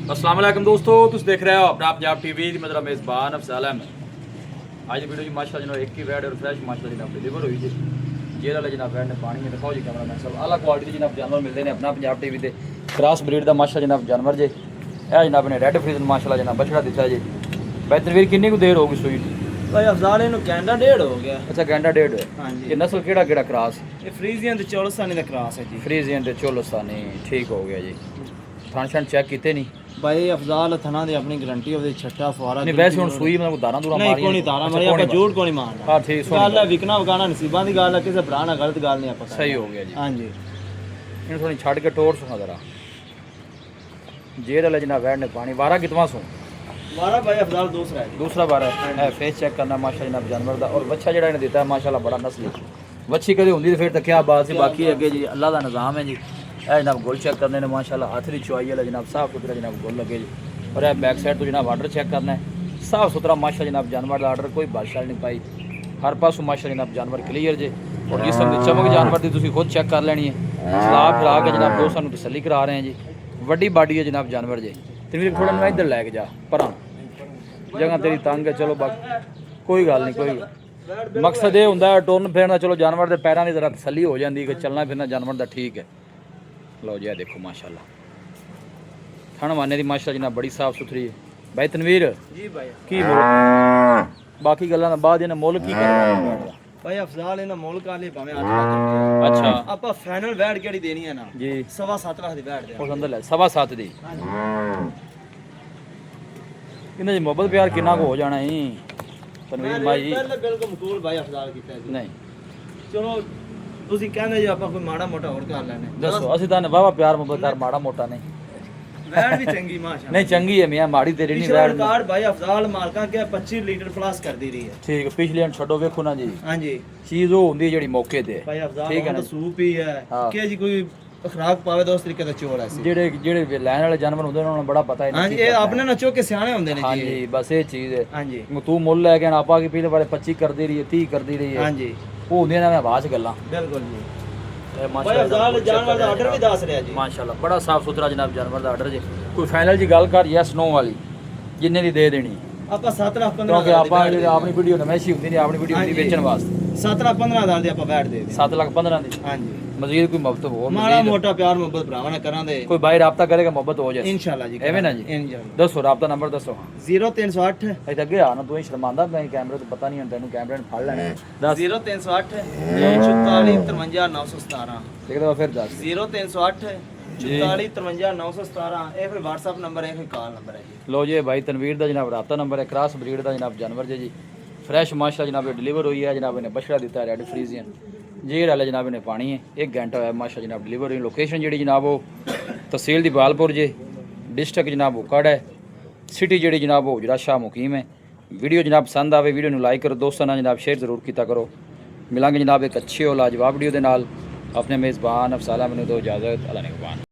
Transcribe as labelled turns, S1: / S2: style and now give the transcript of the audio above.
S1: अस्सलाम वालेकुम दोस्तों, तुम देख रहे हो अपना पंजाब टीवी मतलब मेज़बान अफज़ल अहमद। आज की वीडियो जी माशाल्लाह जनाब एक ही वैड और फ्रेश माशाल्लाह जनाब डिलीवर हुई जी। जेल वाला जनाब वैड ने पानी में दिखाओ जी कैमरा मैन सब अलग क्वालिटी के जनाब जानवर मिलते हैं अपना पंजाब टीवी से। क्रॉस ब्रीड का माशाल्लाह जनाब जानवर जे यह जनाब ने रेड फ्रीजन माशाल्लाह जनाब बछड़ा दिता जी। बेहतरीन कितनी को देर होगी सूई
S2: भाई अफजाल इन्हू घंटा डेढ़ हो गया।
S1: अच्छा घंटा डेढ़ है।
S2: हाँ जी।
S1: ये नस्ल केड़ा केड़ा क्रॉस?
S2: ये फ्रीजियन ते चोलस्तानी दा क्रॉस है जी।
S1: फ्रीजियन ते चोलस्तानी ठीक हो गया जी। थान शान चेक किते नहीं
S2: भाई अफजाल थना दी अपनी गारंटी होदी छट्टा फुआरा
S1: नहीं वैसे हुन सूई मतलब दाना दूरा
S2: नहीं
S1: मारी
S2: कोनी दाना मारी आपा झूठ कोनी मारना।
S1: हां ठीक
S2: गल है विकना वगाना नसीबां दी गल है किसे भरा ना गलत गल नहीं आपा
S1: सही हो गया जी।
S2: हां जी
S1: इन थोड़ी छड़ के टोर सुना जरा जेल वाला जनाब वैड ने पानी वारा कितवा सो
S2: हमारा भाई अफजाल दूसरा
S1: बार है फेस चेक करना माशाल्लाह जनाब जानवर दा। और बच्चा जेड़ा इन्हें दिता है माशाल्लाह बड़ा नस्ली बच्ची कदे हुंदी ते फिर तो क्या बात है। बाकी अगे जी अल्लाह दा निज़ाम है जी। ए जनाब गोल चेक करने ने माशाल्लाह हाथ दी चुआई वाला जनाब साफ सुथरा जनाब गोल लगे जी। और ए बैक साइड तो जनाब आर्डर चेक करना है साफ सुथरा माशाल्लाह जनाब जानवर दा आर्डर कोई बादशाह नहीं पाई हर पासों माशाल्लाह जनाब जानवर क्लीयर जे। और जिसम दी चमक जानवर दी तुसीं खुद चेक कर लेनी है। सलाह फिरा के जनाब दोस्तां नूं तसल्ली करा रहे हैं जी। वड्डी बाडी है जनाब जानवर जे ते थोड़ा ना इधर लैके जा परां जगह तेरी तंग है। चलो बाकी कोई गल नहीं कोई मकसद ये होंदा है टुरन फिरना चलो जानवर के पैरों की जरा तसल्ली हो जाती है कि चलना फिरना जानवर का ठीक है। लो जी देखो माशाल्लाह थन माने की माशाल्लाह जनाब बड़ी साफ सुथरी है। भाई तनवीर
S2: जी भाई
S1: की बोल बाकी गल्लां दा बाद इन्हें मुल की करना
S2: भाई अफजाल इन्हां मुल काले भावें 8 लाख
S1: अच्छा
S2: आपा फाइनल वैट केड़ी देनी है ना
S1: जी
S2: 7.5 लाख दी वैट दे
S1: उस अंदर ले 7.5 दी इन्हें जी मोहब्बत प्यार कितना को हो जाना ही तनवीर भाई
S2: बिल्कुल मकबूल भाई अफजाल कीता जी
S1: नहीं
S2: चलो ਤੁਸੀਂ ਕਹਿੰਦੇ ਜੇ ਆਪਾਂ ਕੋਈ ਮਾੜਾ ਮੋਟਾ ਹੋਰ ਕਰ ਲੈਣੇ
S1: दसो असि ਤਾਂ वाहवा प्यार मोहब्बत कर माड़ा मोटा नहीं
S2: ਵੈਟ ਵੀ ਚੰਗੀ ਮਾਸ਼ਾਅੱਲਾ
S1: नहीं चंगी है मियां माड़ी तेरी नहीं
S2: ਪਿਛਲਾ
S1: वैड
S2: ਰਿਕਾਰਡ ਭਾਈ ਅਫਜ਼ਾਲ ਮਾਲਕਾਂ ਕੇ 25 ਲੀਟਰ ਪਲੱਸ ਕਰਦੀ ਰਹੀ ਹੈ
S1: ठीक है पिछले छो वेखो ना जी
S2: ਹਾਂਜੀ
S1: चीज वो होंगी जी मौके ते
S2: ਭਾਈ ਅਫਜ਼ਾਲ
S1: ठीक है
S2: ਹੁਣ
S1: ना
S2: ਤਾਂ ਸੂਪ ਹੀ ਹੈ
S1: ਹਾਂ।
S2: ਕਿ ਜੀ ਕੋਈ ਖੁਰਾਕ ਪਾਵੇ ਤਾਂ ਉਸ ਤਰੀਕੇ ਦਾ ਚੋਲ ਹੈ ਸੀ
S1: जेड़े जेड़े लैन वाले जानवर होंगे उन्होंने बड़ा पता है
S2: ਹਾਂਜੀ ਇਹ ਆਪਣੇ ਨਾਲ ਚੋ ਕੇ ਸਿਆਣੇ ਹੁੰਦੇ ਨੇ
S1: हाँ
S2: ਜੀ
S1: जी बस ये चीज है
S2: ਹਾਂਜੀ
S1: तू मुल लैके आना आपा की पहले बारे 25 कर दी रही है 30 कर दी रही है
S2: ਹਾਂਜੀ
S1: वो होंगे ना मैं आवाज गल्ला
S2: ਬਿਲਕੁਲ ਜੀ ਭਾਈ ਅਫਜ਼ਾਲ ਜਾਨਵਰ ਦਾ ਆਰਡਰ ਵੀ ਦੱਸ ਰਿਹਾ ਜੀ
S1: माशाल्लाह बड़ा साफ सुथरा जनाब जानवर का आर्डर जी। कोई फाइनल जी गल कर यस नो वाली जिन्ने दी दे देनी
S2: ਆਪਾਂ 7 ਲੱਖ 15
S1: क्योंकि आपा अपनी वीडियो नमैशी होंदी नहीं अपनी वीडियो होंदी बेचने वास्ते
S2: 7 ਲੱਖ 15 ਹਜ਼ਾਰ ਦੀ ਆਪਾਂ ਵੈਟ ਦੇ ਦੇ
S1: 7 लाख 15 दी
S2: ਹਾਂਜੀ
S1: मजीद कोई मोहब्बत हो
S2: ਮਾੜਾ ਮੋਟਾ ਪਿਆਰ ਮੁਹੱਬਤ ਭਰਾਵਾਂ ਨਾਲ ਕਰਾਂਗੇ
S1: कोई भाई राब्ता करेगा मोहब्बत हो जाए
S2: ਇਨਸ਼ਾਅੱਲਾ ਜੀ
S1: एवें ना जी
S2: ਇਨਸ਼ਾਅੱਲਾ
S1: दसो राब्ता नंबर दसो
S2: 0308
S1: ਇੱਥੇ ਅੱਗੇ ਆ ਨਾ ਤੂੰ ਹੀ ਸ਼ਰਮਾਂਦਾ ਮੈਂ ਕੈਮਰੇ ਤੋਂ ਪਤਾ ਨਹੀਂ ਹੁੰਦਾ ਤੈਨੂੰ ਕੈਮਰੇ ਨੂੰ ਫੜ ਲੈਣਾ ਦੱਸ
S2: 0308 44 53 917
S1: ਦੇਖਦਾ ਫਿਰ ਦੱਸ
S2: 0308 44 53 917 ਇਹ ਫਿਰ WhatsApp ਨੰਬਰ ਹੈ ਇਹ ਕਾਲ ਨੰਬਰ ਹੈ ਜੀ
S1: ਲੋ ਜੀ ਭਾਈ ਤਨਵੀਰ ਦਾ ਜਨਾਬ ਰਾਬਤਾ ਨੰਬਰ ਹੈ ਕ੍ਰਾਸ ਬਰੀਡ ਦਾ ਜਨਾਬ ਜਾਨਵਰ ਜੀ फ्रेश माशाल्लाह जनाब डिलीवर हुई है जनाब ने बछड़ा दिता है रेड फ्रीजियन जेड़ वाले जनाब ने पानी है 1 घंटा होया माशाल्लाह जनाब डिलीवर हुई। लोकेशन जी जनाब वो तहसील दी बालपुर जे डिस्ट्रिक्ट जनाब उकड़ है सिटी जी जनाब वो हुजरा शाह मुकीम है। वीडियो जनाब पसंद आवे वीडियो लाइक करो दोस्तों ना जनाब शेयर जरूर किया करो। मिलांगे जनाब एक अच्छी और लाजवाब वीडियो के नाल अपने मेज़बान अफज़ल अहमद दो इजाज़त अल्लाह ने